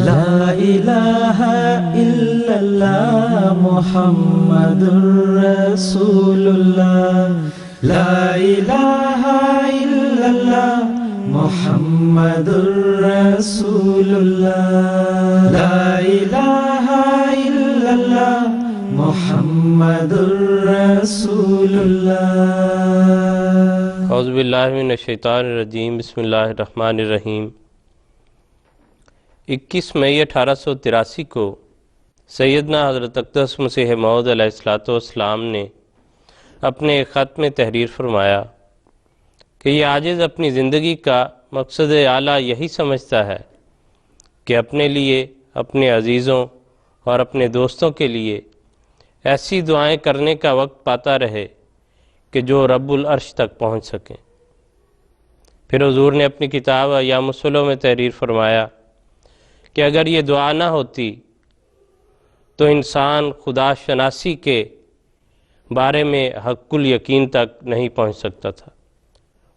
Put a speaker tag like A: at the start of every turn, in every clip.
A: لا الہ الا اللہ محمد رسول اللہ لا الہ الا اللہ محمد رسول اللہ لا الہ الا اللہ محمد رسول اللہ۔
B: اعوذ باللہ من الشیطان الرجیم، بسم اللہ الرحمن الرحیم۔ 21 مئی 1883 کو سیدنا حضرت اقدس مسیح موعود علیہ السلام نے اپنے ایک خط میں تحریر فرمایا کہ یہ عاجز اپنی زندگی کا مقصد اعلیٰ یہی سمجھتا ہے کہ اپنے لیے، اپنے عزیزوں اور اپنے دوستوں کے لیے ایسی دعائیں کرنے کا وقت پاتا رہے کہ جو رب العرش تک پہنچ سکیں۔ پھر حضور نے اپنی کتاب ایام الصلح میں تحریر فرمایا کہ اگر یہ دعا نہ ہوتی تو انسان خدا شناسی کے بارے میں حق الیقین تک نہیں پہنچ سکتا تھا۔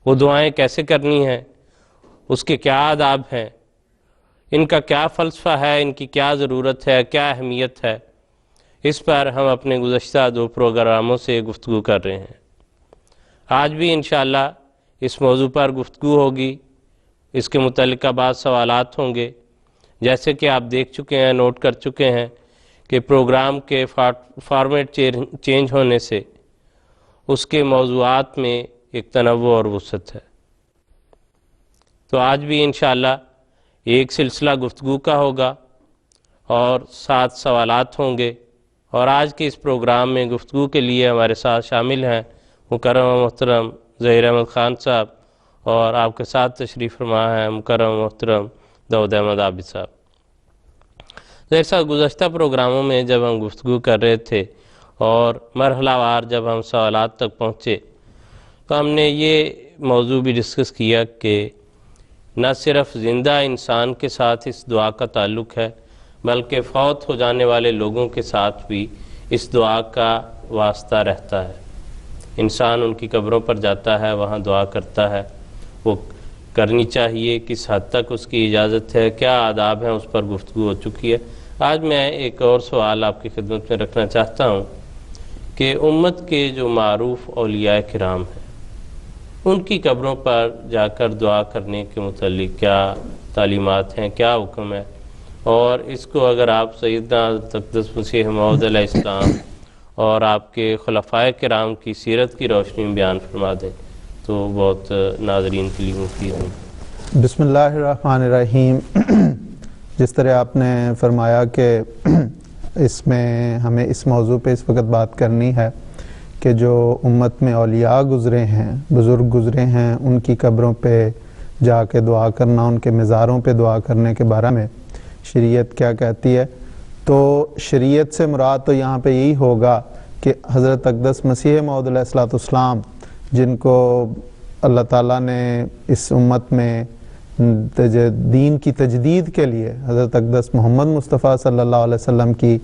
B: وہ دعائیں کیسے کرنی ہیں، اس کے کیا آداب ہیں، ان کا کیا فلسفہ ہے، ان کی کیا ضرورت ہے، کیا اہمیت ہے، اس پر ہم اپنے گزشتہ 2 پروگراموں سے گفتگو کر رہے ہیں۔ آج بھی انشاءاللہ اس موضوع پر گفتگو ہوگی، اس کے متعلقہ بعض سوالات ہوں گے۔ جیسے کہ آپ دیکھ چکے ہیں، نوٹ کر چکے ہیں کہ پروگرام کے فارمیٹ چینج ہونے سے اس کے موضوعات میں ایک تنوع اور وسعت ہے۔ تو آج بھی انشاءاللہ ایک سلسلہ گفتگو کا ہوگا اور 7 سوالات ہوں گے، اور آج کے اس پروگرام میں گفتگو کے لیے ہمارے ساتھ شامل ہیں مکرم و محترم ظہیر احمد خان صاحب، اور آپ کے ساتھ تشریف فرما ہیں مکرم و محترم داؤد احمد عابد صاحب۔ ظہیر صاحب، گزشتہ پروگراموں میں جب ہم گفتگو کر رہے تھے اور مرحلہ وار جب ہم سوالات تک پہنچے تو ہم نے یہ موضوع بھی ڈسکس کیا کہ نہ صرف زندہ انسان کے ساتھ اس دعا کا تعلق ہے، بلکہ فوت ہو جانے والے لوگوں کے ساتھ بھی اس دعا کا واسطہ رہتا ہے۔ انسان ان کی قبروں پر جاتا ہے، وہاں دعا کرتا ہے، وہ کرنی چاہیے، کس حد تک اس کی اجازت ہے، کیا آداب ہیں، اس پر گفتگو ہو چکی ہے۔ آج میں ایک اور سوال آپ کی خدمت میں رکھنا چاہتا ہوں کہ امت کے جو معروف اولیاء کرام ہیں ان کی قبروں پر جا کر دعا کرنے کے متعلق کیا تعلیمات ہیں، کیا حکم ہے، اور اس کو اگر آپ سیدنا حضرت اقدس مسیح موعود علیہ السلام اور آپ کے خلفائے کرام کی سیرت کی روشنی میں بیان فرما دیں تو بہت ناظرین کے لیے مفید ہیں۔
C: بسم اللہ الرحمن الرحیم۔ جس طرح آپ نے فرمایا کہ اس میں ہمیں اس موضوع پہ اس وقت بات کرنی ہے کہ جو امت میں اولیاء گزرے ہیں، بزرگ گزرے ہیں، ان کی قبروں پہ جا کے دعا کرنا، ان کے مزاروں پہ دعا کرنے کے بارے میں شریعت کیا کہتی ہے، تو شریعت سے مراد تو یہاں پہ یہی ہوگا کہ حضرت اقدس مسیح موعود علیہ السلام جن کو اللہ تعالیٰ نے اس امت میں دین کی تجدید کے لیے حضرت اقدس محمد مصطفیٰ صلی اللہ علیہ وسلم کی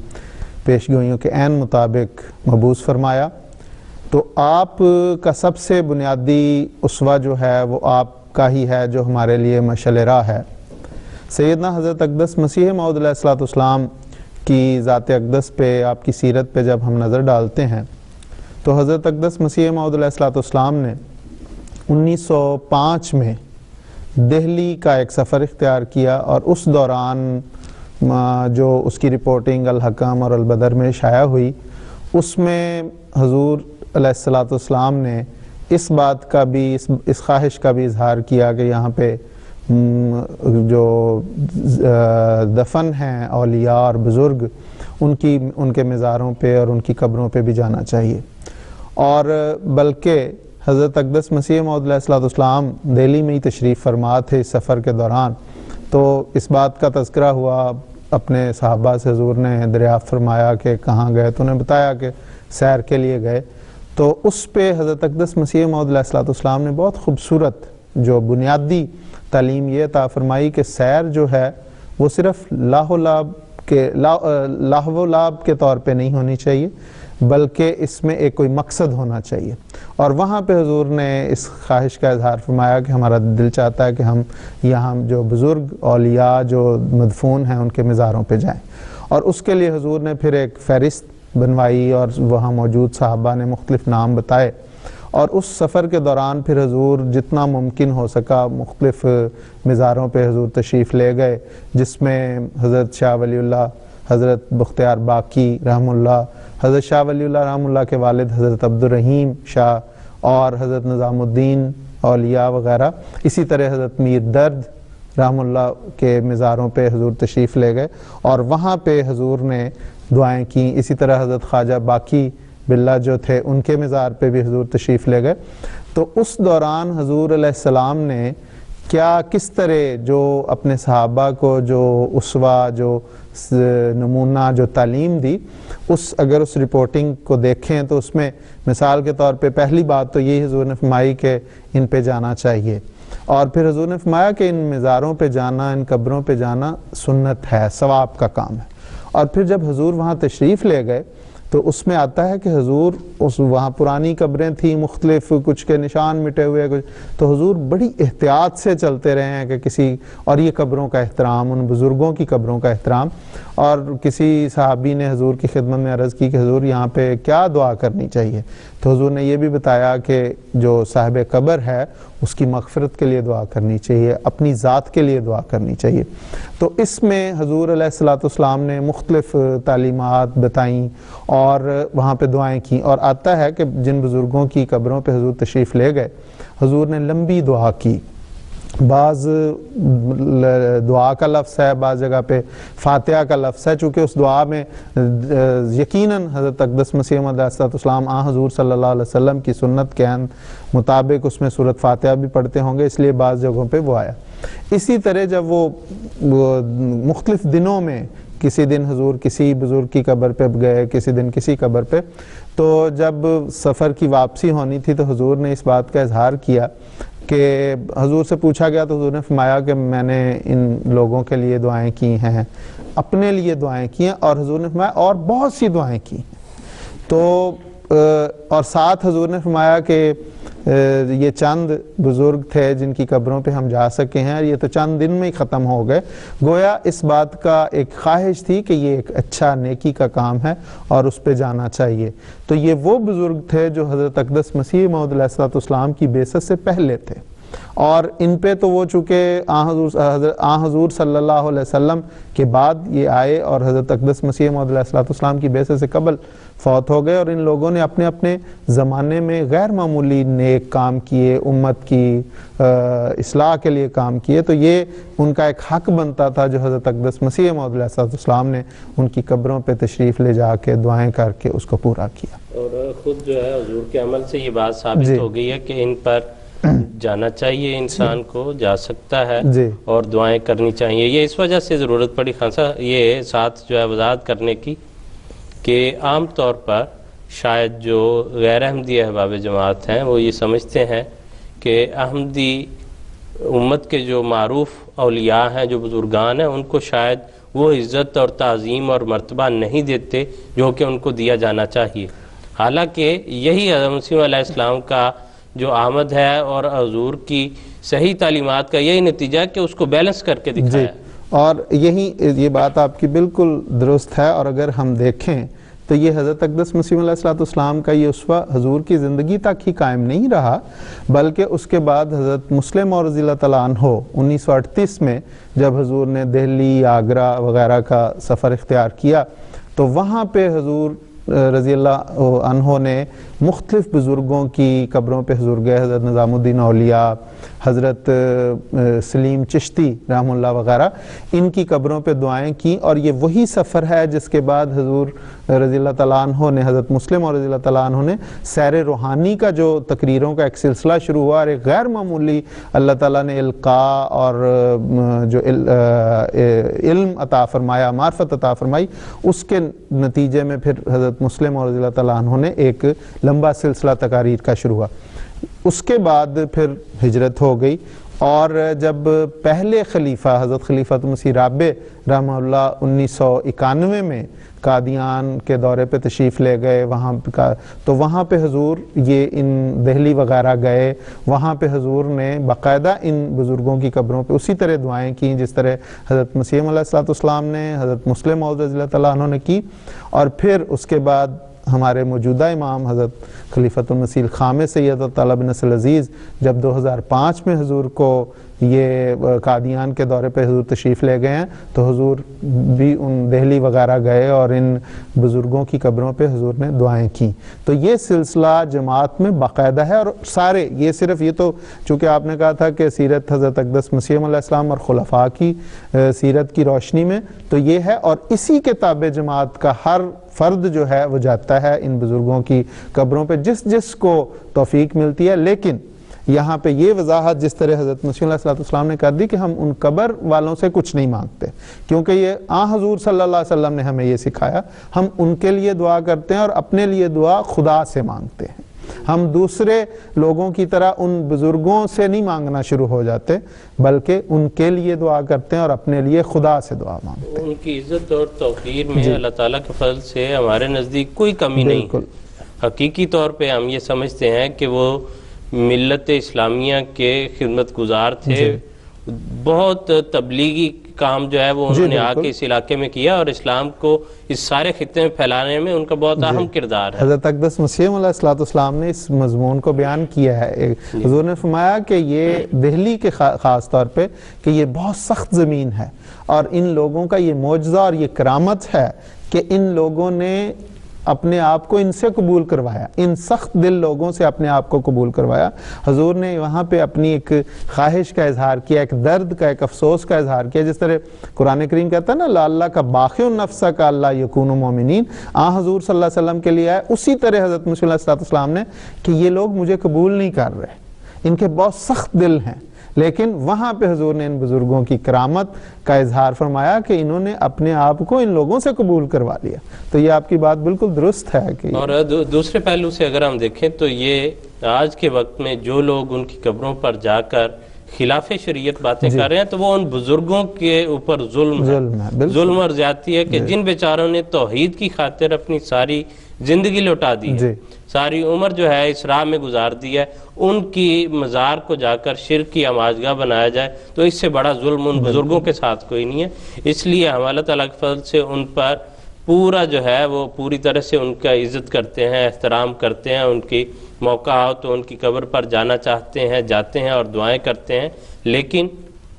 C: پیشگوئیوں کے عین مطابق مبعوث فرمایا، تو آپ کا سب سے بنیادی اسوہ جو ہے وہ آپ کا ہی ہے جو ہمارے لیے مشعل راہ ہے۔ سیدنا حضرت اقدس مسیح موعود علیہ السلام کی ذات اقدس پہ، آپ کی سیرت پہ جب ہم نظر ڈالتے ہیں تو حضرت اقدس مسیح موعود علیہ السلام نے 1905 میں دہلی کا ایک سفر اختیار کیا، اور اس دوران جو اس کی رپورٹنگ الحکم اور البدر میں شائع ہوئی، اس میں حضور علیہ السلام نے اس بات کا بھی، اس خواہش کا بھی اظہار کیا کہ یہاں پہ جو دفن ہیں اولیاء اور بزرگ، ان کے مزاروں پہ اور ان کی قبروں پہ بھی جانا چاہیے۔ اور بلکہ حضرت اقدس مسیح موعود علیہ السلام دہلی میں ہی تشریف فرما تھے اس سفر کے دوران، تو اس بات کا تذکرہ ہوا، اپنے صحابہ سے حضور نے دریافت فرمایا کہ کہاں گئے، تو انہیں بتایا کہ سیر کے لیے گئے، تو اس پہ حضرت اقدس مسیح موعود علیہ السلام نے بہت خوبصورت جو بنیادی تعلیم یہ عطا فرمائی کہ سیر جو ہے وہ صرف لاہو لعب کے طور پہ نہیں ہونی چاہیے، بلکہ اس میں ایک کوئی مقصد ہونا چاہیے۔ اور وہاں پہ حضور نے اس خواہش کا اظہار فرمایا کہ ہمارا دل چاہتا ہے کہ ہم یہاں جو بزرگ اولیاء جو مدفون ہیں ان کے مزاروں پہ جائیں، اور اس کے لیے حضور نے پھر ایک فہرست بنوائی اور وہاں موجود صحابہ نے مختلف نام بتائے، اور اس سفر کے دوران پھر حضور جتنا ممکن ہو سکا مختلف مزاروں پہ حضور تشریف لے گئے، جس میں حضرت شاہ ولی اللہ، حضرت بختیار باقی رحم اللہ، حضرت شاہ ولی اللہ رحم اللہ کے والد حضرت عبد الرحیم شاہ، اور حضرت نظام الدین اولیاء وغیرہ، اسی طرح حضرت میر درد رحم اللہ کے مزاروں پہ حضور تشریف لے گئے اور وہاں پہ حضور نے دعائیں کیں۔ اسی طرح حضرت خواجہ باقی باللہ جو تھے ان کے مزار پہ بھی حضور تشریف لے گئے۔ تو اس دوران حضور علیہ السلام نے کس طرح جو اپنے صحابہ کو جو اسوہ، جو نمونہ، جو تعلیم دی، اگر اس رپورٹنگ کو دیکھیں تو اس میں مثال کے طور پہ پہلی بات تو یہی حضور نے فرمائی کہ ان پہ جانا چاہیے، اور پھر حضور نے فرمایا کہ ان مزاروں پہ جانا، ان قبروں پہ جانا سنت ہے، ثواب کا کام ہے۔ اور پھر جب حضور وہاں تشریف لے گئے تو اس میں آتا ہے کہ حضور وہاں پرانی قبریں تھیں، مختلف کچھ کے نشان مٹے ہوئے، تو حضور بڑی احتیاط سے چلتے رہے ہیں کہ اور یہ قبروں کا احترام، ان بزرگوں کی قبروں کا احترام۔ اور کسی صحابی نے حضور کی خدمت میں عرض کی کہ حضور یہاں پہ کیا دعا کرنی چاہیے، تو حضور نے یہ بھی بتایا کہ جو صاحب قبر ہے اس کی مغفرت کے لیے دعا کرنی چاہیے، اپنی ذات کے لیے دعا کرنی چاہیے۔ تو اس میں حضور علیہ السلام نے مختلف تعلیمات بتائیں اور وہاں پہ دعائیں کیں، اور آتا ہے کہ جن بزرگوں کی قبروں پہ حضور تشریف لے گئے حضور نے لمبی دعا کی، بعض دعا کا لفظ ہے، بعض جگہ پہ فاتحہ کا لفظ ہے، چونکہ اس دعا میں یقیناً حضرت اقدس مسیح موعود علیہ السلام حضور صلی اللہ علیہ وسلم کی سنت کے مطابق اس میں سورۃ فاتحہ بھی پڑھتے ہوں گے، اس لیے بعض جگہوں پہ وہ آیا۔ اسی طرح جب وہ مختلف دنوں میں کسی دن حضور کسی بزرگ کی قبر پہ گئے، کسی دن کسی قبر پہ، تو جب سفر کی واپسی ہونی تھی تو حضور نے اس بات کا اظہار کیا کہ حضور سے پوچھا گیا تو حضور نے فرمایا کہ میں نے ان لوگوں کے لیے دعائیں کی ہیں، اپنے لیے دعائیں کی ہیں، اور حضور نے فرمایا اور بہت سی دعائیں کی ہیں۔ تو اور ساتھ حضور نے فرمایا کہ یہ چند بزرگ تھے جن کی قبروں پہ ہم جا سکے ہیں، یہ تو چند دن میں ہی ختم ہو گئے، گویا اس بات کا ایک خواہش تھی کہ یہ ایک اچھا نیکی کا کام ہے اور اس پہ جانا چاہیے۔ تو یہ وہ بزرگ تھے جو حضرت اقدس مسیح موعود علیہ السلام کی بعثت سے پہلے تھے، اور ان پہ تو وہ چونکہ حضور صلی اللہ علیہ وسلم کے بعد یہ آئے اور حضرت اقدس مسیح موعود علیہ السلام کی بعثت سے قبل فوت ہو گئے، اور ان لوگوں نے اپنے اپنے زمانے میں غیر معمولی نیک کام کیے، امت کی اصلاح کے لیے کام کیے، تو یہ ان کا ایک حق بنتا تھا جو حضرت اقدس مسیح موعود علیہ السلام نے ان کی قبروں پہ تشریف لے جا کے دعائیں کر کے اس کو پورا کیا۔
B: اور خود جو ہے حضور کے عمل سے یہ بات ثابت ہو گئی ہے کہ ان پر جانا چاہیے، انسان کو جا سکتا ہے اور دعائیں کرنی چاہیے۔ یہ اس وجہ سے ضرورت پڑی خان صاحب یہ ساتھ جو ہے وضاحت کرنے کی کہ عام طور پر شاید جو غیر احمدی احباب جماعت ہیں وہ یہ سمجھتے ہیں کہ احمدی امت کے جو معروف اولیاء ہیں، جو بزرگان ہیں، ان کو شاید وہ عزت اور تعظیم اور مرتبہ نہیں دیتے جو کہ ان کو دیا جانا چاہیے، حالانکہ یہی حضرت مسیح علیہ السلام کا جو آمد ہے اور حضور کی صحیح تعلیمات کا یہی نتیجہ ہے کہ اس کو بیلنس کر کے دکھایا۔
C: اور یہ بات آپ کی بالکل درست ہے، اور اگر ہم دیکھیں تو یہ حضرت اقدس مسیح علیہ السلام کا یہ اسوہ حضور کی زندگی تک ہی قائم نہیں رہا، بلکہ اس کے بعد حضرت مسلم موعود رضی اللہ تعالیٰ عنہ 1938 میں جب حضور نے دہلی، آگرہ وغیرہ کا سفر اختیار کیا تو وہاں پہ حضور رضی اللہ عنہ نے مختلف بزرگوں کی قبروں پہ حضور گئے، حضرت نظام الدین اولیاء، حضرت سلیم چشتی رحم اللہ وغیرہ، ان کی قبروں پہ دعائیں کی، اور یہ وہی سفر ہے جس کے بعد حضور رضی اللہ تعالیٰ عنہ نے، حضرت مسلم اور رضی اللہ تعالیٰ عنہ نے سیر روحانی کا جو تقریروں کا ایک سلسلہ شروع ہوا، اور ایک غیر معمولی اللہ تعالیٰ نے القاء اور جو علم عطا فرمایا، معرفت عطا فرمائی، اس کے نتیجے میں پھر حضرت مسلم اور رضی اللہ تعالیٰ عنہ نے ایک لمبا سلسلہ تقاریر کا شروع ہوا۔ اس کے بعد پھر ہجرت ہو گئی، اور جب پہلے خلیفہ حضرت خلیفۃ مسیح رابع رحمہ اللہ 1991 میں قادیان کے دورے پہ تشریف لے گئے، تو وہاں پہ حضور یہ ان دہلی وغیرہ گئے، وہاں پہ حضور نے باقاعدہ ان بزرگوں کی قبروں پہ اسی طرح دعائیں کیں جس طرح حضرت مسیح علیہ السلام نے، حضرت مسلم موعود رضی اللہ تعالیٰ عنہ نے کی. اور پھر اس کے بعد ہمارے موجودہ امام حضرت خلیفۃ المسیح الخامس سید طلحہ بن نصر العزیز جب 2005 میں حضور کو یہ قادیان کے دورے پہ حضور تشریف لے گئے ہیں تو حضور بھی ان دہلی وغیرہ گئے اور ان بزرگوں کی قبروں پہ حضور نے دعائیں کیں. تو یہ سلسلہ جماعت میں باقاعدہ ہے، اور سارے یہ صرف یہ تو چونکہ آپ نے کہا تھا کہ سیرت حضرت اقدس مسیح علیہ السلام اور خلفاء کی سیرت کی روشنی میں تو یہ ہے، اور اسی کے تابع جماعت کا ہر فرد جو ہے وہ جاتا ہے ان بزرگوں کی قبروں پہ جس کو توفیق ملتی ہے. لیکن یہاں پہ یہ وضاحت جس طرح حضرت مسیح علیہ السلام نے کر دی کہ ہم ان قبر والوں سے کچھ نہیں مانگتے، کیونکہ یہ حضور صلی اللہ علیہ وسلم نے ہمیں یہ سکھایا. ہم ان کے لیے دعا کرتے ہیں اور اپنے لیے دعا خدا سے مانگتے ہیں. ہم دوسرے لوگوں کی طرح ان بزرگوں سے نہیں مانگنا شروع ہو جاتے، بلکہ ان کے لیے دعا کرتے ہیں اور اپنے لیے خدا سے دعا مانگتے ہیں.
B: ان کی عزت اور توقیر میں اللہ تعالیٰ کے فضل سے ہمارے نزدیک کوئی کمی نہیں ہے. حقیقی طور پہ ہم یہ سمجھتے ہیں کہ وہ ملت اسلامیہ کے خدمت گزار تھے. بہت تبلیغی کام جو ہے وہ انہوں نے آ کے اس علاقے میں کیا، اور اسلام کو اس سارے خطے میں پھیلانے میں ان کا بہت اہم کردار ہے.
C: حضرت اقدس مسیح علیہ السلام نے اس مضمون کو بیان کیا ہے. حضور نے فرمایا کہ یہ دہلی کے خاص طور پہ کہ یہ بہت سخت زمین ہے، اور ان لوگوں کا یہ معجزہ اور یہ کرامت ہے کہ ان لوگوں نے اپنے آپ کو ان سے قبول کروایا، ان سخت دل لوگوں سے اپنے آپ کو قبول کروایا. حضور نے وہاں پہ اپنی ایک خواہش کا اظہار کیا، ایک درد کا، ایک افسوس کا اظہار کیا، جس طرح قرآن کریم کہتا ہے نا لعلہ کا باخع النفس کا اللہ یکون مومنین. حضور صلی اللہ علیہ وسلم کے لیے آئے. اسی طرح حضرت مسیح علیہ السلام نے کہ یہ لوگ مجھے قبول نہیں کر رہے، ان کے بہت سخت دل ہیں. لیکن وہاں پہ حضور نے ان بزرگوں کی کرامت کا اظہار فرمایا کہ انہوں نے اپنے آپ کو ان لوگوں سے قبول کروا لیا. تو یہ آپ کی بات بالکل درست ہے. کہ
B: اور دوسرے پہلو سے اگر ہم دیکھیں تو یہ آج کے وقت میں جو لوگ ان کی قبروں پر جا کر خلاف شریعت باتیں کر رہے ہیں تو وہ ان بزرگوں کے اوپر ظلم اور زیادتی ہے کہ جن بیچاروں نے توحید کی خاطر اپنی ساری زندگی لوٹا دی ہے، ساری عمر جو ہے اس راہ میں گزار دی ہے، ان کی مزار کو جا کر شرک کی آماجگاہ بنایا جائے تو اس سے بڑا ظلم ان بزرگوں کے ساتھ کوئی نہیں ہے. اس لیے ہم اللہ تعالیٰ کے فضل سے ان پر پورا جو ہے وہ پوری طرح سے ان کا عزت کرتے ہیں، احترام کرتے ہیں. ان کی موقع ہو تو ان کی قبر پر جانا چاہتے ہیں، جاتے ہیں اور دعائیں کرتے ہیں. لیکن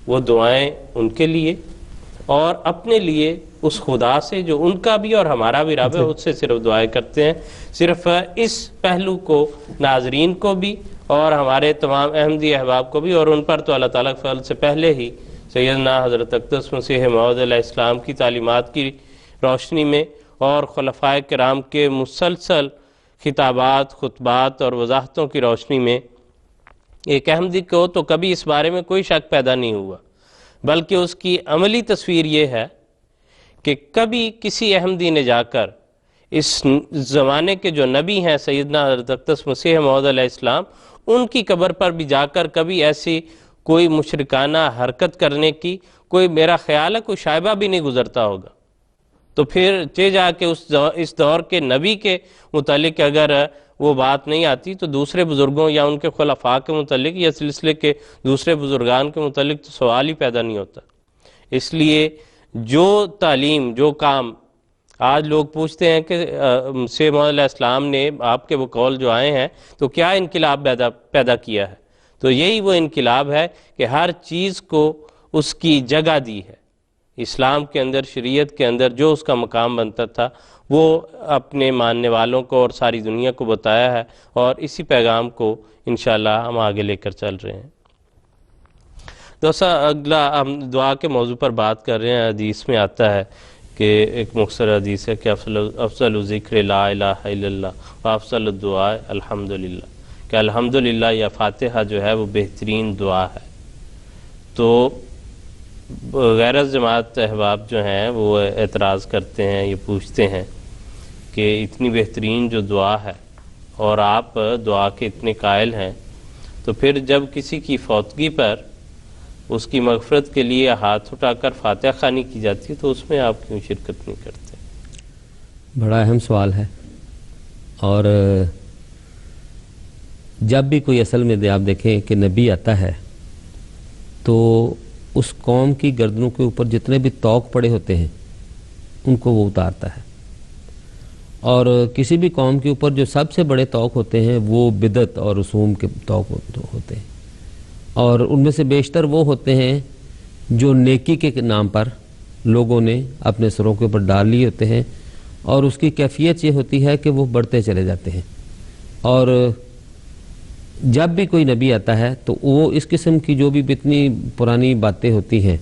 B: وہ دعائیں ان کے لیے اور اپنے لیے اس خدا سے جو ان کا بھی اور ہمارا بھی رب ہے اس سے صرف دعائیں کرتے ہیں. صرف اس پہلو کو ناظرین کو بھی اور ہمارے تمام احمدی احباب کو بھی، اور ان پر تو اللہ تعالیٰ کے فضل سے پہلے ہی سیدنا حضرت اقدس مسیح موعود علیہ السلام کی تعلیمات کی روشنی میں اور خلفائے کرام کے مسلسل خطابات، خطبات اور وضاحتوں کی روشنی میں ایک احمدی کو تو کبھی اس بارے میں کوئی شک پیدا نہیں ہوا، بلکہ اس کی عملی تصویر یہ ہے کہ کبھی کسی احمدی نے جا کر اس زمانے کے جو نبی ہیں سیدنا حضرت اقدس مسیح موعود علیہ السلام، ان کی قبر پر بھی جا کر کبھی ایسی کوئی مشرکانہ حرکت کرنے کی کوئی میرا خیال ہے کوئی شائبہ بھی نہیں گزرتا ہوگا. تو پھر جا کے اس دور کے نبی کے متعلق اگر وہ بات نہیں آتی تو دوسرے بزرگوں یا ان کے خلفاء کے متعلق یا سلسلے کے دوسرے بزرگان کے متعلق تو سوال ہی پیدا نہیں ہوتا. اس لیے جو تعلیم، جو کام آج لوگ پوچھتے ہیں کہ مسیح موعود علیہ السلام نے آپ کے وہ قول جو آئے ہیں تو کیا انقلاب پیدا کیا ہے، تو یہی وہ انقلاب ہے کہ ہر چیز کو اس کی جگہ دی ہے. اسلام کے اندر، شریعت کے اندر جو اس کا مقام بنتا تھا وہ اپنے ماننے والوں کو اور ساری دنیا کو بتایا ہے، اور اسی پیغام کو انشاءاللہ ہم آگے لے کر چل رہے ہیں. دوسرا اگلا ہم دعا کے موضوع پر بات کر رہے ہیں. حدیث میں آتا ہے کہ ایک مختصر حدیث ہے کہ افضل ذکر لا الہ الا اللہ و افضل الدعاء الحمدللہ، کہ الحمدللہ یا فاتحہ جو ہے وہ بہترین دعا ہے. تو غیر جماعت احباب جو ہیں وہ اعتراض کرتے ہیں، یہ پوچھتے ہیں کہ اتنی بہترین جو دعا ہے اور آپ دعا کے اتنے قائل ہیں، تو پھر جب کسی کی فوتگی پر اس کی مغفرت کے لیے ہاتھ اٹھا کر فاتحہ خوانی کی جاتی ہے، تو اس میں آپ کیوں شرکت نہیں کرتے؟
D: بڑا اہم سوال ہے، اور جب بھی کوئی اصل میں آپ دیکھیں کہ نبی آتا ہے تو اس قوم کی گردنوں کے اوپر جتنے بھی طوق پڑے ہوتے ہیں ان کو وہ اتارتا ہے، اور کسی بھی قوم کے اوپر جو سب سے بڑے طوق ہوتے ہیں وہ بدعت اور رسوم کے طوق ہوتے ہیں، اور ان میں سے بیشتر وہ ہوتے ہیں جو نیکی کے نام پر لوگوں نے اپنے سروں کے اوپر ڈال لیے ہوتے ہیں، اور اس کی کیفیت یہ ہوتی ہے کہ وہ بڑھتے چلے جاتے ہیں۔ اور جب بھی کوئی نبی آتا ہے تو وہ اس قسم کی جو بھی اتنی پرانی باتیں ہوتی ہیں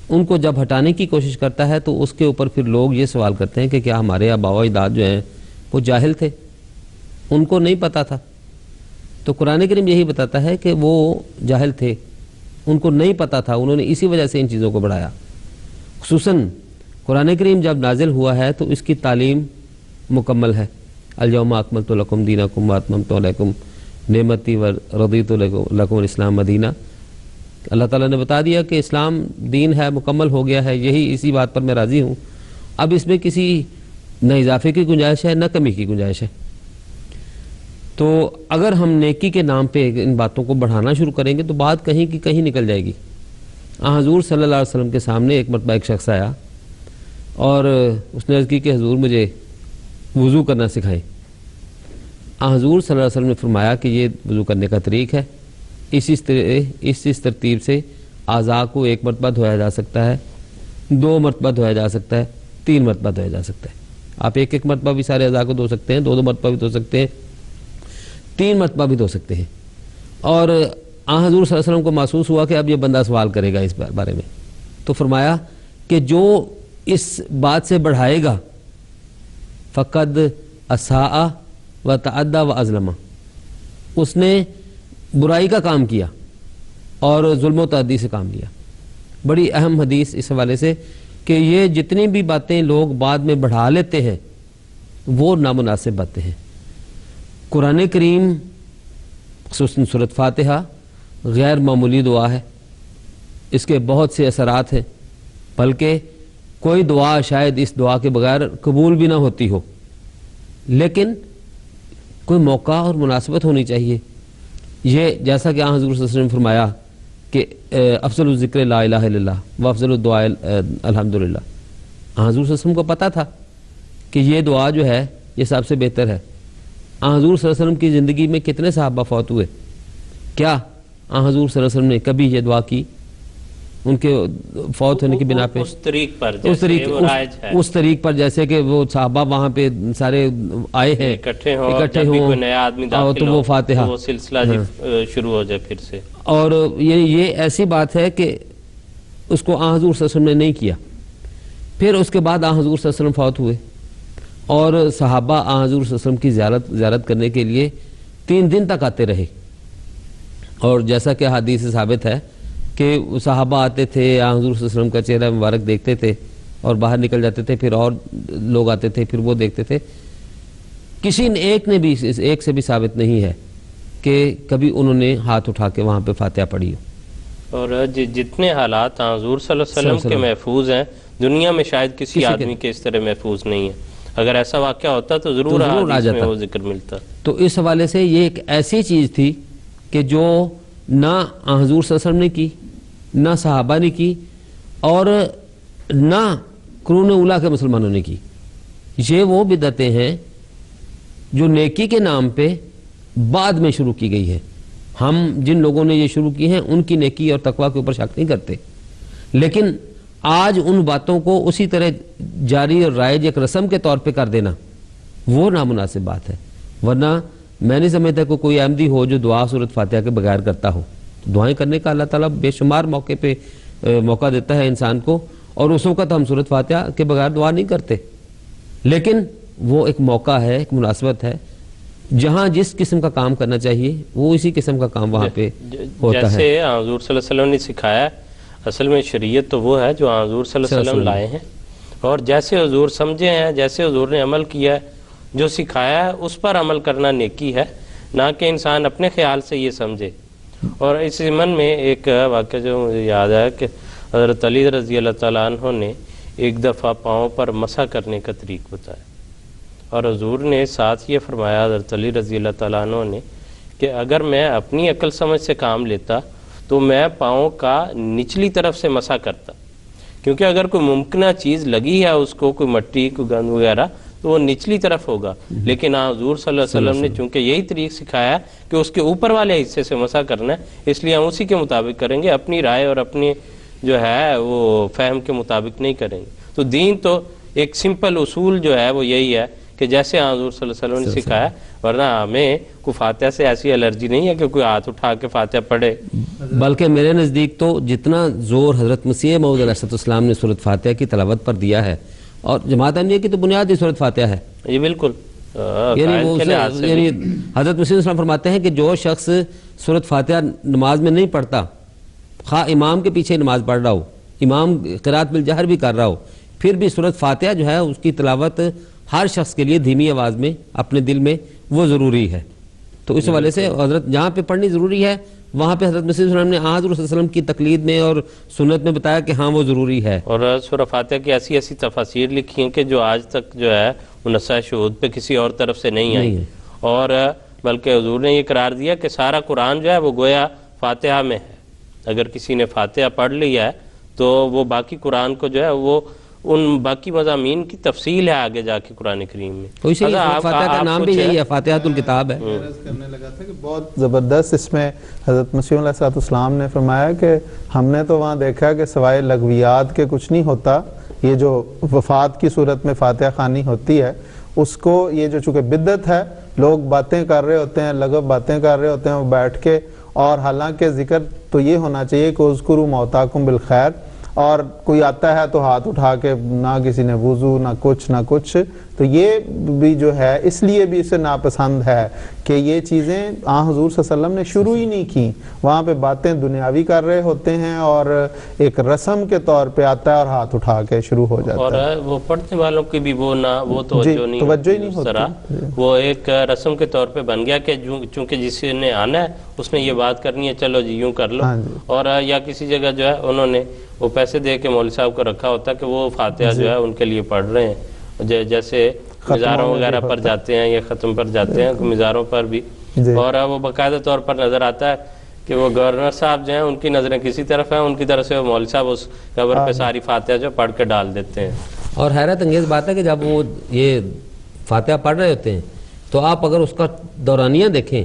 D: ان کو جب ہٹانے کی کوشش کرتا ہے تو اس کے اوپر پھر لوگ یہ سوال کرتے ہیں کہ کیا ہمارے آباء و اجداد جو ہیں وہ جاہل تھے، ان کو نہیں پتہ تھا؟ تو قرآن کریم یہی بتاتا ہے کہ وہ جاہل تھے، ان کو نہیں پتہ تھا، انہوں نے اسی وجہ سے ان چیزوں کو بڑھایا۔ خصوصاً قرآن کریم جب نازل ہوا ہے تو اس کی تعلیم مکمل ہے، الیوم اکملت لکم دینکم واتممت علیکم نعمتی ورضیت لکم الاسلام مدینہ۔ اللہ تعالیٰ نے بتا دیا کہ اسلام دین ہے، مکمل ہو گیا ہے، یہی اسی بات پر میں راضی ہوں، اب اس میں کسی نہ اضافے کی گنجائش ہے نہ کمی کی گنجائش ہے۔ تو اگر ہم نیکی کے نام پہ ان باتوں کو بڑھانا شروع کریں گے تو بات کہیں کی کہیں نکل جائے گی۔ حضور صلی اللہ علیہ وسلم کے سامنے ایک مرتبہ ایک شخص آیا اور اس نے عرض کی کہ حضور مجھے وضو کرنا سکھائیں۔ حضور صلی اللہ علیہ وسلم نے فرمایا کہ یہ وضو کرنے کا طریق ہے، اس ترتیب سے اعضاء کو ایک مرتبہ دھویا جا سکتا ہے، 2 مرتبہ دھویا جا سکتا ہے، 3 مرتبہ دھویا جا سکتا ہے۔ آپ ایک مرتبہ بھی سارے اعضاء کو دھو سکتے ہیں، 2 مرتبہ بھی دھو سکتے ہیں، 3 مرتبہ بھی دھو سکتے ہیں۔ اور حضور صلی اللہ علیہ وسلم کو محسوس ہوا کہ اب یہ بندہ سوال کرے گا اس بارے میں، تو فرمایا کہ جو اس بات سے بڑھائے گا فقد اساء و تعدی و اظلم، اس نے برائی کا کام کیا اور ظلم و تعدی سے کام لیا۔ بڑی اہم حدیث اس حوالے سے کہ یہ جتنی بھی باتیں لوگ بعد میں بڑھا لیتے ہیں وہ نامناسب باتیں ہیں۔ قرآن کریم خصوصاً سورۃ فاتحہ غیر معمولی دعا ہے، اس کے بہت سے اثرات ہیں، بلکہ کوئی دعا شاید اس دعا کے بغیر قبول بھی نہ ہوتی ہو، لیکن کوئی موقع اور مناسبت ہونی چاہیے۔ یہ جیسا کہ حضور صلی اللہ علیہ وسلم نے فرمایا کہ افضل الذکر لا الہ الا اللہ و افضل الدعاء الحمدللہ۔ حضور صلی اللہ علیہ وسلم کو پتہ تھا کہ یہ دعا جو ہے یہ سب سے بہتر ہے۔ حضور صلی اللہ علیہ وسلم کی زندگی میں کتنے صحابہ فوت ہوئے؟ کیا حضور صلی اللہ علیہ وسلم نے کبھی یہ دعا کی؟ ان کے فوت ہونے کی بنا پہ
B: اس
D: طریق پر جیسے کہ وہ صحابہ وہاں پہ سارے آئے ہیں،
B: اکٹھے ہوں، کوئی نیا آدمی داخل
D: تو وہ فاتحہ
B: وہ سلسلہ شروع ہو جائے پھر سے۔
D: اور یہ ایسی بات ہے کہ اس کو حضور صلی اللہ علیہ وسلم نے نہیں کیا۔ پھر اس کے بعد حضور صلی اللہ علیہ وسلم فوت ہوئے اور صحابہ حضور صلی اللہ علیہ وسلم کی زیارت کرنے کے لیے 3 دن تک آتے رہے، اور جیسا کہ حدیث سے ثابت ہے کہ صحابہ آتے تھے، حضور صلی اللہ علیہ وسلم کا چہرہ مبارک دیکھتے تھے اور باہر نکل جاتے تھے، پھر اور لوگ آتے تھے، پھر وہ دیکھتے تھے۔ کسی نے ایک سے بھی ثابت نہیں ہے کہ کبھی انہوں نے ہاتھ اٹھا کے وہاں پہ فاتحہ پڑھی ہو۔
B: اور جتنے حالات حضور صلی اللہ علیہ وسلم کے محفوظ ہیں دنیا میں شاید کسی آدمی کے اس طرح محفوظ نہیں ہے۔ اگر ایسا واقعہ ہوتا تو ضرور حدیث میں وہ ذکر ملتا۔
D: تو اس حوالے سے یہ ایک ایسی چیز تھی کہ جو نہ حضور صلی اللہ علیہ وسلم نے کی، نہ صحابہ نے کی، اور نہ قرون اولیٰ کے مسلمانوں نے کی۔ یہ وہ بدعتیں ہیں جو نیکی کے نام پہ بعد میں شروع کی گئی ہے۔ ہم جن لوگوں نے یہ شروع کی ہیں ان کی نیکی اور تقویٰ کے اوپر شک نہیں کرتے، لیکن آج ان باتوں کو اسی طرح جاری اور رائج ایک رسم کے طور پہ کر دینا وہ نامناسب بات ہے۔ ورنہ میں نہیں سمجھتا کہ کوئی احمدی ہو جو دعا سورۃ فاتحہ کے بغیر کرتا ہو۔ دعائیں کرنے کا اللہ تعالیٰ بے شمار موقع پہ موقع دیتا ہے انسان کو، اور اس وقت ہم سورۃ فاتحہ کے بغیر دعا نہیں کرتے، لیکن وہ ایک موقع ہے، ایک مناسبت ہے جہاں جس قسم کا کام کرنا چاہیے وہ اسی قسم کا کام وہاں پہ ہوتا ہے۔
B: جیسے حضور صلی اللہ علیہ وسلم نے سکھایا، اصل میں شریعت تو وہ ہے جو حضور صلی اللہ علیہ وسلم لائے ہیں، اور جیسے حضور سمجھے ہیں، جیسے حضور نے عمل کیا ہے، جو سکھایا ہے اس پر عمل کرنا نیکی ہے، نہ کہ انسان اپنے خیال سے یہ سمجھے اور اس ضمن میں ایک واقعہ جو مجھے یاد ہے کہ حضرت علی رضی اللہ تعالیٰ عنہ نے ایک دفعہ پاؤں پر مسح کرنے کا طریق بتایا، اور حضور نے ساتھ یہ فرمایا حضرت علی رضی اللہ تعالیٰ عنہ نے کہ اگر میں اپنی عقل سمجھ سے کام لیتا تو میں پاؤں کا نچلی طرف سے مسح کرتا، کیونکہ اگر کوئی ممکنہ چیز لگی ہے اس کو، کوئی مٹی، کوئی گند وغیرہ، تو وہ نچلی طرف ہوگا، لیکن حضور صلی اللہ علیہ وسلم نے چونکہ یہی طریق سکھایا کہ اس کے اوپر والے حصے سے مسح کرنا ہے، اس لیے ہم اسی کے مطابق کریں گے، اپنی رائے اور اپنی جو ہے وہ فہم کے مطابق نہیں کریں گے۔ تو دین تو ایک سمپل اصول جو ہے وہ یہی ہے کہ جیسے حضور صلی اللہ علیہ وسلم نے سکھایا، ورنہ ہمیں کوئی فاتحہ سے ایسی الرجی نہیں ہے کہ کوئی ہاتھ اٹھا کے فاتحہ پڑھے۔
D: بلکہ میرے نزدیک تو جتنا زور حضرت مسیح موعود علیہ السلام نے سورۃ فاتحہ کی تلاوت پر دیا ہے، اور جماعت احمدیہ کی تو بنیاد ہی سورۃ فاتحہ ہے،
B: یہ بالکل
D: یعنی حضرت مسیح السلام فرماتے ہیں کہ جو شخص سورۃ فاتحہ نماز میں نہیں پڑھتا، خواہ امام کے پیچھے نماز پڑھ رہا ہو، امام قرات بالجہر بھی کر رہا ہو، پھر بھی سورۃ فاتحہ جو ہے اس کی تلاوت ہر شخص کے لیے دھیمی آواز میں اپنے دل میں وہ ضروری ہے۔ تو اس حوالے سے حضرت جہاں پہ پڑھنی ضروری ہے وہاں پہ حضرت مسیح السلام نے حضور صلی اللہ علیہ وسلم کی تقلید میں اور سنت میں بتایا کہ ہاں وہ ضروری ہے۔
B: اور سورہ فاتحہ کی ایسی ایسی تفاسیر لکھی ہیں کہ جو آج تک جو ہے وہ نسخہ شہود پہ کسی اور طرف سے نہیں آئی، اور بلکہ حضور نے یہ قرار دیا کہ سارا قرآن جو ہے وہ گویا فاتحہ میں ہے، اگر کسی نے فاتحہ پڑھ لیا ہے تو وہ باقی قرآن کو جو ہے وہ ان باقی مضامین کی تفصیل ہے آگے جا کے قرآن کریم میں۔
D: فاتحہ کا نام بھی یہی ہے، فاتحۃ الکتاب ہے۔
C: کرنے لگا تھا کہ بہت زبردست اس میں حضرت مسیح علیہ السلام نے فرمایا کہ ہم نے تو وہاں دیکھا کہ سوائے لغویات کے کچھ نہیں ہوتا، یہ جو وفات کی صورت میں فاتحہ خوانی ہوتی ہے اس کو، یہ جو چونکہ بدعت ہے، لوگ باتیں کر رہے ہوتے ہیں، لغو باتیں کر رہے ہوتے ہیں وہ بیٹھ کے، اور حالانکہ ذکر تو یہ ہونا چاہیے کہ اذکروا موتاکم بالخیر، اور کوئی آتا ہے تو ہاتھ اٹھا کے نہ کسی نے وضو نہ کچھ، تو یہ بھی جو ہے اس لیے بھی اسے ناپسند ہے کہ یہ چیزیں حضور صلی اللہ علیہ وسلم نے شروع ہی نہیں کی، وہاں پہ باتیں دنیاوی کر رہے ہوتے ہیں اور ایک رسم کے طور پہ آتا ہے اور ہاتھ اٹھا کے شروع ہو جاتا ہے،
B: اور وہ پڑھنے والوں کی بھی وہ توجہ نہیں ہوتی، وہ ایک رسم کے طور پہ بن گیا کہ چونکہ جس نے آنا ہے اس نے یہ بات کرنی ہے، چلو جی یوں کر لو، اور یا کسی جگہ جو ہے انہوں نے وہ پیسے دے کے مولوی صاحب کو رکھا ہوتا ہے کہ وہ فاتحہ جو ہے ان کے لیے پڑھ رہے ہیں، جیسے مزاروں وغیرہ پر جاتے ہیں یا ختم پر جاتے ہیں، مزاروں پر بھی، اور وہ باقاعدہ طور پر نظر آتا ہے کہ وہ گورنر صاحب جو ہیں ان کی نظریں کسی طرف ہیں، ان کی طرف سے وہ مولوی صاحب اس قبر پہ ساری فاتحہ جو پڑھ کے ڈال دیتے ہیں۔
D: اور حیرت انگیز بات ہے کہ جب وہ یہ فاتحہ پڑھ رہے ہوتے ہیں تو آپ اگر اس کا دورانیہ دیکھیں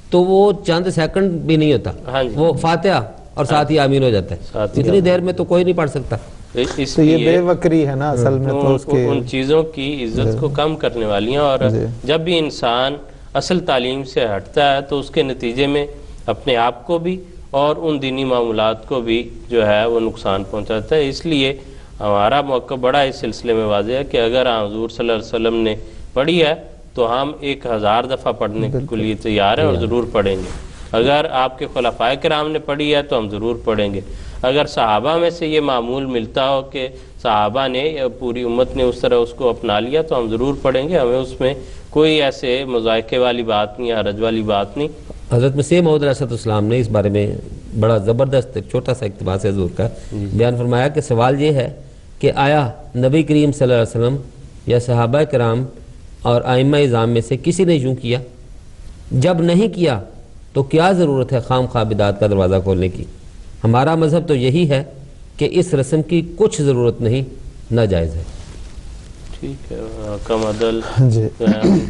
D: تو وہ چند سیکنڈ بھی نہیں ہوتا، وہ فاتحہ اور ساتھ ہی آمین ہو جاتا ہے، اتنی دیر میں تو کوئی نہیں پڑھ سکتا۔
C: تو یہ بے وقری ہے نا اصل میں، تو اس کے
B: ان چیزوں کی عزت کو کم کرنے والی ہیں، اور جب بھی انسان اصل تعلیم سے ہٹتا ہے تو اس کے نتیجے میں اپنے آپ کو بھی اور ان دینی معاملات کو بھی جو ہے وہ نقصان پہنچاتا ہے۔ اس لیے ہمارا موقع بڑا اس سلسلے میں واضح ہے کہ اگر حضور صلی اللہ علیہ وسلم نے پڑھی ہے تو ہم 1000 دفعہ پڑھنے کے لیے تیار ہیں اور ضرور پڑھیں گے، اگر آپ کے خلفائے کرام نے پڑھی ہے تو ہم ضرور پڑھیں گے، اگر صحابہ میں سے یہ معمول ملتا ہو کہ صحابہ نے یا پوری امت نے اس طرح اس کو اپنا لیا تو ہم ضرور پڑھیں گے، ہمیں اس میں کوئی ایسے مذائقے والی بات نہیں، حرج والی بات نہیں۔
D: حضرت مسیح موعود علیہ السلام نے اس بارے میں بڑا زبردست ایک چھوٹا سا اقتباس حضور کا بیان فرمایا کہ سوال یہ ہے کہ آیا نبی کریم صلی اللہ علیہ وسلم یا صحابہ کرام اور ائمہ اعظام میں سے کسی نے یوں کیا؟ جب نہیں کیا تو کیا ضرورت ہے خام خواہ بدعت کا دروازہ کھولنے کی؟ ہمارا مذہب تو یہی ہے کہ اس رسم کی کچھ ضرورت نہیں، ناجائز ہے۔
B: ٹھیک ہے، حکم عدل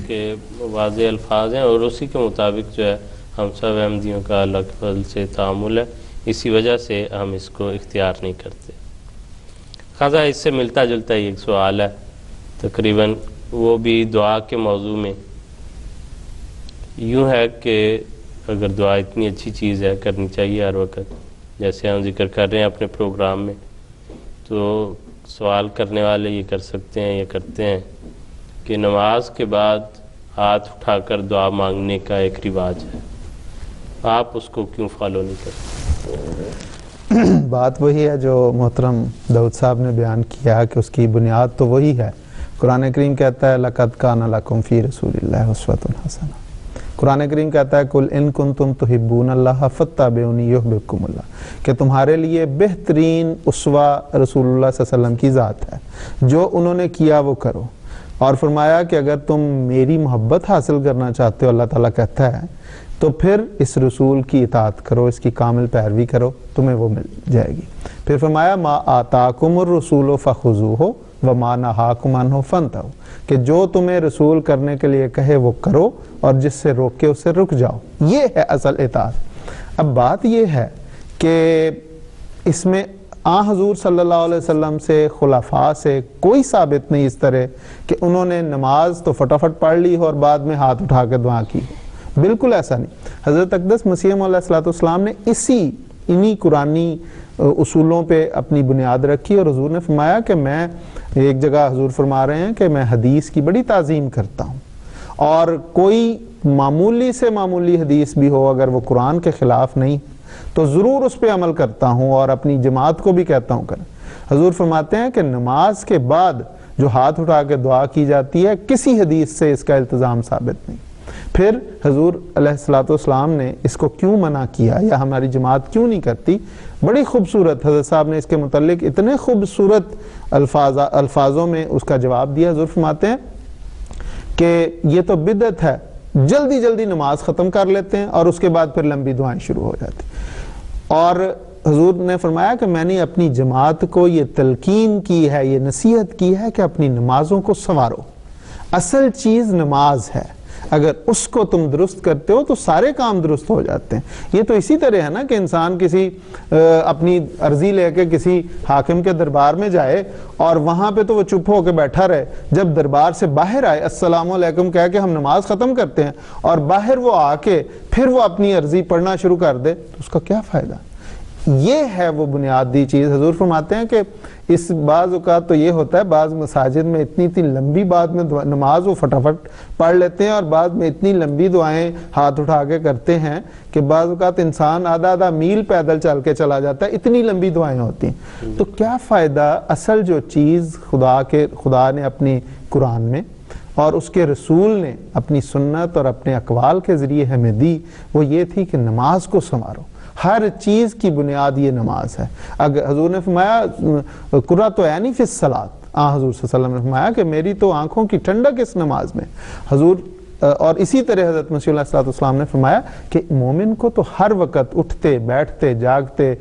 B: کے واضح الفاظ ہیں اور اسی کے مطابق جو ہے ہم سب احمدیوں کا اللہ کے فضل سے تعامل ہے، اسی وجہ سے ہم اس کو اختیار نہیں کرتے۔ خاصا اس سے ملتا جلتا ہی ایک سوال ہے تقریباً، وہ بھی دعا کے موضوع میں یوں ہے کہ اگر دعا اتنی اچھی چیز ہے کرنی چاہیے ہر وقت، جیسے ہم ذکر کر رہے ہیں اپنے پروگرام میں، تو سوال کرنے والے یہ کر سکتے ہیں، یہ کرتے ہیں کہ نماز کے بعد ہاتھ اٹھا کر دعا مانگنے کا ایک رواج ہے، آپ اس کو کیوں فالو نہیں کرتے؟
C: بات وہی ہے جو محترم داؤد صاحب نے بیان کیا کہ اس کی بنیاد تو وہی ہے، قرآن کریم کہتا ہے لَقَدْ كَانَ لَكُمْ فِي رَسُولِ اللَّهِ أُسْوَةٌ حَسَنَةٌ، قرآن کریم کہتا ہے کل ان کنتم تحبون اللہ فاتبعونی یحببکم اللہ، کہ تمہارے لیے بہترین اسوہ رسول اللہ صلی اللہ علیہ وسلم کی ذات ہے، جو انہوں نے کیا وہ کرو۔ اور فرمایا کہ اگر تم میری محبت حاصل کرنا چاہتے ہو، اللہ تعالیٰ کہتا ہے، تو پھر اس رسول کی اطاعت کرو، اس کی کامل پیروی کرو، تمہیں وہ مل جائے گی۔ پھر فرمایا ما آتاکم الرسول فخذوہ وما نہاکم عنہ فانتہوا، کہ جو تمہیں رسول کرنے کے لیے کہے وہ کرو، اور جس سے روکے اس سے رک جاؤ۔ یہ ہے اصل اطاعت۔ اب بات یہ ہے کہ اس میں حضور صلی اللہ علیہ وسلم سے، خلفاء سے کوئی ثابت نہیں اس طرح کہ انہوں نے نماز تو فٹافٹ پڑھ لی ہو اور بعد میں ہاتھ اٹھا کے دعا کی، بالکل ایسا نہیں۔ حضرت اقدس مسیح موعود علیہ السلام نے انہی قرآنی اصولوں پہ اپنی بنیاد رکھی، اور حضور نے فرمایا کہ میں ایک جگہ حضور فرما رہے ہیں کہ میں حدیث کی بڑی تعظیم کرتا ہوں، اور کوئی معمولی سے معمولی حدیث بھی ہو اگر وہ قرآن کے خلاف نہیں تو ضرور اس پہ عمل کرتا ہوں، اور اپنی جماعت کو بھی کہتا ہوں کریں۔ حضور فرماتے ہیں کہ نماز کے بعد جو ہاتھ اٹھا کے دعا کی جاتی ہے، کسی حدیث سے اس کا التزام ثابت نہیں۔ پھر حضور علیہ السلام نے اس کو کیوں منع کیا یا ہماری جماعت کیوں نہیں کرتی، بڑی خوبصورت حضرت صاحب نے اس کے متعلق اتنے خوبصورت الفاظوں میں اس کا جواب دیا۔ حضور فرماتے ہیں کہ یہ تو بدعت ہے، جلدی جلدی نماز ختم کر لیتے ہیں اور اس کے بعد پھر لمبی دعائیں شروع ہو جاتی۔ اور حضور نے فرمایا کہ میں نے اپنی جماعت کو یہ تلقین کی ہے، یہ نصیحت کی ہے کہ اپنی نمازوں کو سنوارو۔ اصل چیز نماز ہے، اگر اس کو تم درست کرتے ہو تو سارے کام درست ہو جاتے ہیں۔ یہ تو اسی طرح ہے نا کہ انسان کسی اپنی عرضی لے کے کسی حاکم کے دربار میں جائے اور وہاں پہ تو وہ چپ ہو کے بیٹھا رہے، جب دربار سے باہر آئے السلام علیکم کہہ کے ہم نماز ختم کرتے ہیں اور باہر وہ آ کے پھر وہ اپنی عرضی پڑھنا شروع کر دے تو اس کا کیا فائدہ؟ یہ ہے وہ بنیادی چیز۔ حضور فرماتے ہیں کہ اس بعض اوقات تو یہ ہوتا ہے، بعض مساجد میں اتنی لمبی بعد میں نماز وہ فٹافٹ پڑھ لیتے ہیں، اور بعد میں اتنی لمبی دعائیں ہاتھ اٹھا کے کرتے ہیں کہ بعض اوقات انسان آدھا میل پیدل چل کے چلا جاتا ہے، اتنی لمبی دعائیں ہوتی ہیں۔ تو کیا فائدہ؟ اصل جو چیز خدا نے اپنی قرآن میں اور اس کے رسول نے اپنی سنت اور اپنے اقوال کے ذریعے ہمیں دی، وہ یہ تھی کہ نماز کو سنوارو۔ ہر چیز کی بنیاد یہ نماز ہے۔ اگر حضور نے فرمایا قرۃ عینی فی الصلاۃ، حضور صلی اللہ علیہ وسلم نے فرمایا کہ میری تو آنکھوں کی ٹھنڈک اس نماز میں۔ حضور اور اسی طرح حضرت مسیح علیہ السلام نے فرمایا کہ مومن کو تو ہر وقت اٹھتے بیٹھتے جاگتے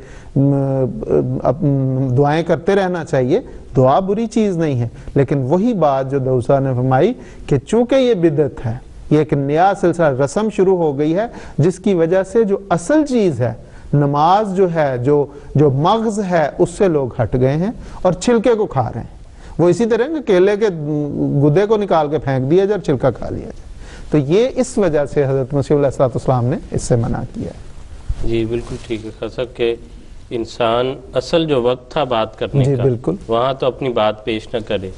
C: دعائیں کرتے رہنا چاہیے۔ دعا بری چیز نہیں ہے، لیکن وہی بات جو دوسرا نے فرمائی کہ چونکہ یہ بدعت ہے، یہ ایک نیا سلسلہ رسم شروع ہو گئی ہے جس کی وجہ سے جو اصل چیز ہے نماز جو ہے، جو مغز ہے، اس سے لوگ ہٹ گئے ہیں اور چھلکے کو کھا رہے ہیں۔ وہ اسی طرح کہ کیلے کے گدے کو نکال کے پھینک دیا جائے اور چھلکا کھا لیا جائے۔ تو یہ اس وجہ سے حضرت مسیح علیہ السلام نے اس سے منع کیا ہے۔
B: جی بالکل ٹھیک ہے خاصا کہ انسان اصل جو وقت تھا بات کرنے کا،
C: بالکل
B: وہاں تو اپنی بات پیش نہ کرے۔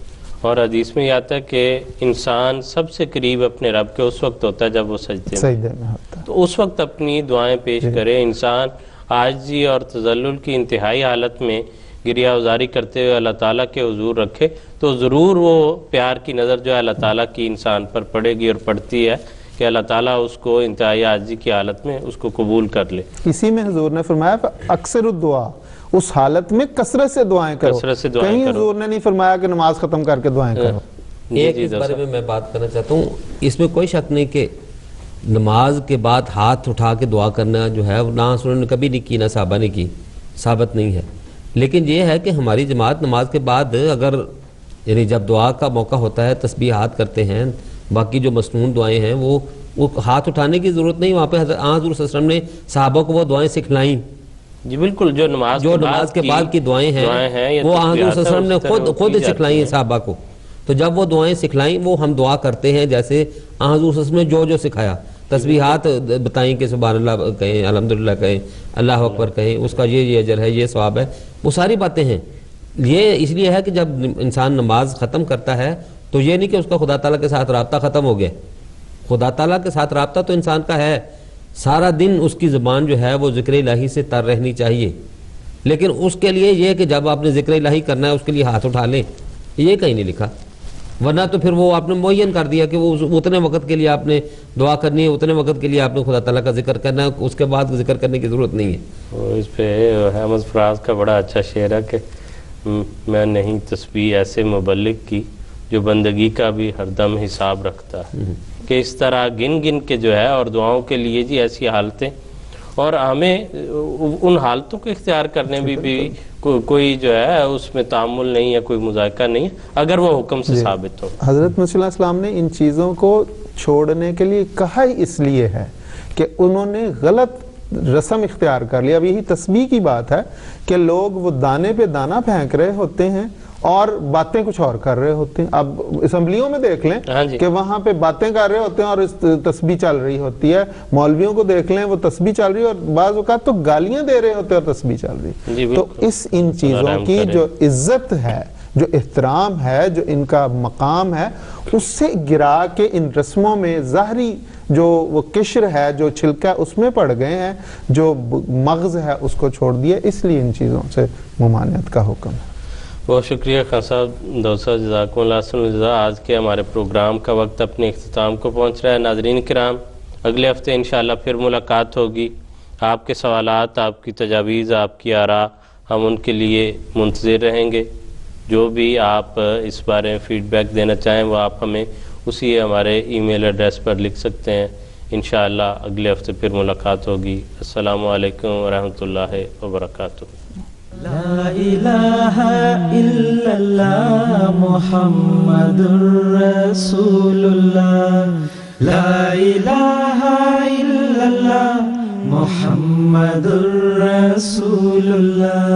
B: اور حدیث میں یہ آتا ہے کہ انسان سب سے قریب اپنے رب کے اس وقت ہوتا ہے جب وہ سجدے میں ہوتا ہے، تو اس وقت اپنی دعائیں پیش کرے۔ انسان عاجزی اور تذلل کی انتہائی حالت میں گریہ ازاری کرتے ہوئے اللہ تعالیٰ کے حضور رکھے تو ضرور وہ پیار کی نظر جو ہے اللہ تعالیٰ کی انسان پر پڑے گی، اور پڑتی ہے کہ اللہ تعالیٰ اس کو انتہائی عاجزی کی حالت میں اس کو قبول کر لے۔
C: اسی میں حضور نے فرمایا اکثر الدعا، اس حالت میں کثرت سے دعائیں کرو۔ کہیں حضور نے نہیں فرمایا کہ نماز ختم کر کے دعائیں کرو۔
D: ایک اس بارے میں بات کرنا چاہتا ہوں، اس میں کوئی شک نہیں کہ نماز کے بعد ہاتھ اٹھا کے دعا کرنا جو ہے نہ انہوں نے کبھی نہیں کی، نہ صحابہ نے کی، ثابت نہیں ہے۔ لیکن یہ ہے کہ ہماری جماعت نماز کے بعد اگر یعنی جب دعا کا موقع ہوتا ہے تسبیحات کرتے ہیں، باقی جو مسنون دعائیں ہیں وہ ہاتھ اٹھانے کی ضرورت نہیں، وہاں پہ حضرت صلی اللہ علیہ وسلم نے صحابہ کو وہ دعائیں سکھلائیں۔
B: جی بالکل، جو نماز
D: کے بعد کی دعائیں ہیں وہ حضرت صلی اللہ علیہ وسلم نے خود سکھلائی ہیں صحابہ کو۔ تو جب وہ دعائیں سکھلائیں وہ ہم دعا کرتے ہیں جیسے حضرت صلی اللہ علیہ وسلم نے جو سکھایا۔ تسبیحات بتائیں کہ سبحان اللہ کہیں، الحمدللہ کہیں، اللہ اکبر کہیں، اس کا یہ اجر ہے، یہ ثواب ہے، وہ ساری باتیں ہیں۔ یہ اس لیے ہے کہ جب انسان نماز ختم کرتا ہے تو یہ نہیں کہ اس کا خدا تعالیٰ کے ساتھ رابطہ ختم ہو گیا۔ خدا تعالیٰ کے ساتھ رابطہ تو انسان کا ہے، سارا دن اس کی زبان جو ہے وہ ذکر الہی سے تر رہنی چاہیے، لیکن اس کے لیے یہ کہ جب آپ نے ذکر الہی کرنا ہے اس کے لیے ہاتھ اٹھا لیں، یہ کہیں نہیں لکھا۔ ورنہ تو پھر وہ آپ نے معین کر دیا کہ وہ اتنے وقت کے لیے آپ نے دعا کرنی ہے، اتنے وقت کے لیے آپ نے خدا تعالیٰ کا ذکر کرنا ہے، اس کے بعد ذکر کرنے کی ضرورت نہیں ہے.
B: وہ اس پہ احمد فراز کا بڑا اچھا شعر ہے کہ میں نہیں تسبیح ایسے مبلغ کی جو بندگی کا بھی ہر دم حساب رکھتا ہے، کہ اس طرح گن گن کے جو ہے اور دعاؤں کے لیے جی ایسی حالتیں، اور ہمیں ان حالتوں کو اختیار کرنے بھی کوئی جو ہے اس میں تعامل نہیں ہے، کوئی مذائقہ نہیں ہے اگر وہ حکم سے ثابت ہو.
C: حضرت مسیح علیہ السلام نے ان چیزوں کو چھوڑنے کے لیے کہا ہی اس لیے ہے کہ انہوں نے غلط رسم اختیار کر لیا. اب یہی تسبیح کی بات ہے کہ لوگ وہ دانے پہ دانہ پھینک رہے ہوتے ہیں اور باتیں کچھ اور کر رہے ہوتے ہیں. اب اسمبلیوں میں دیکھ لیں کہ وہاں پہ باتیں کر رہے ہوتے ہیں اور تسبیح چل رہی ہوتی ہے. مولویوں کو دیکھ لیں وہ تسبیح چل رہی ہے اور بعض اوقات تو گالیاں دے رہے ہوتے ہیں اور تسبیح چل رہی. تو ان چیزوں کی جو عزت ہے، جو احترام ہے، جو ان کا مقام ہے، اس سے گرا کے ان رسموں میں ظاہری جو وہ قشر ہے، جو چھلکا اس میں پڑ گئے ہیں، جو مغز ہے اس کو چھوڑ دیا. اس لیے ان چیزوں سے ممانعت کا حکم ہے.
B: بہت شکریہ خان صاحب، دوسرا جزاکم اللہ حسن الجزا. آج کے ہمارے پروگرام کا وقت اپنے اختتام کو پہنچ رہا ہے. ناظرین کرام، اگلے ہفتے انشاءاللہ پھر ملاقات ہوگی. آپ کے سوالات، آپ کی تجاویز، آپ کی آراء، ہم ان کے لیے منتظر رہیں گے. جو بھی آپ اس بارے میں فیڈ بیک دینا چاہیں وہ آپ ہمیں اسی ہمارے ای میل ایڈریس پر لکھ سکتے ہیں. انشاءاللہ اگلے ہفتے پھر ملاقات ہوگی. السلام علیکم ورحمۃ اللہ وبرکاتہ.
A: لا الہ الا اللہ محمد رسول اللہ. لا الہ الا اللہ محمد رسول اللہ.